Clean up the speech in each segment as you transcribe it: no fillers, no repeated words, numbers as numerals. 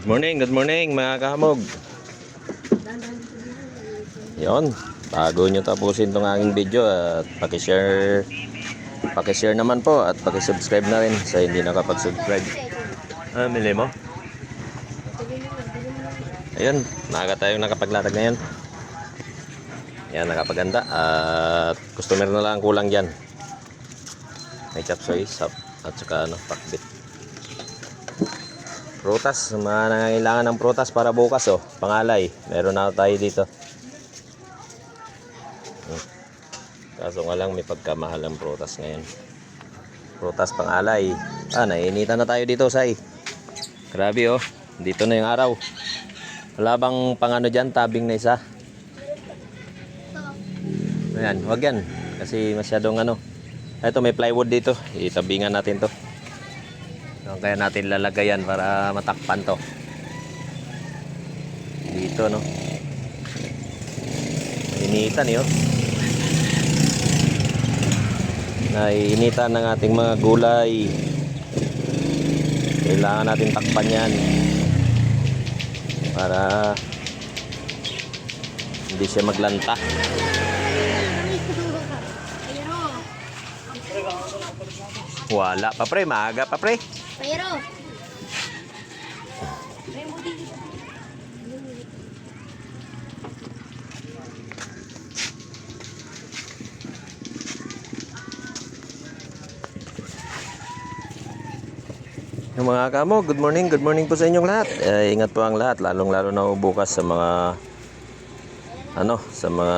Good morning mga kahamog. Yon, bago nyo tapusin tong aking video at pakishare naman po at pakisubscribe na rin sa hindi nakapag-subscribe. Mili mo? Ayun, maaga tayong nakapaglatag ngayon. Yan, nakapaganda at customer na lang kulang dyan. May chop suey, sap at saka pakbit. Prutas, mga nangangailangan ng prutas para bukas pangalay. Meron na tayo dito. Kaso nga lang may pagkamahal ng prutas ngayon. Prutas pangalay. Nainitan na tayo dito, Say. Grabe dito na yung araw. Wala bang pangano dyan, tabing na isa? Ayan, wag yan. Kasi masyadong Ito may plywood dito. Itabingan natin to. Kaya natin lalagayan para matakpan to. Dito initan Naiinitan ng ating mga gulay. Kailangan natin takpan yan para hindi siya maglanta. Wala pa pre, maaga pa pre. Pero yung mga kamo, good morning po sa inyong lahat. Ingat po ang lahat, lalong-lalo na bukas sa mga sa mga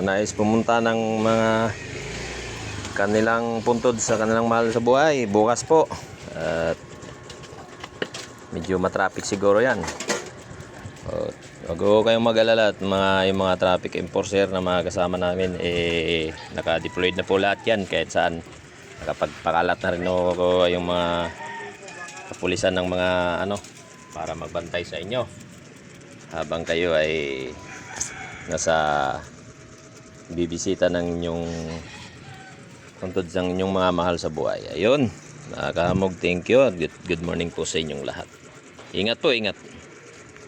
nais pumunta ng mga kanilang puntod sa kanilang mahal sa buhay. Bukas po. At medyo matraffic siguro yan. Wag ko kayong mag-alala at yung mga traffic enforcer na mga kasama namin naka-deployed na po lahat yan kahit saan. Nakapagpakalat na rin ako yung mga kapulisan ng mga para magbantay sa inyo habang kayo ay nasa bibisita ng inyong puntod ng inyong mga mahal sa buhay. Ayun, mga kahamog, thank you at good morning po sa inyong lahat. Ingat po, ingat.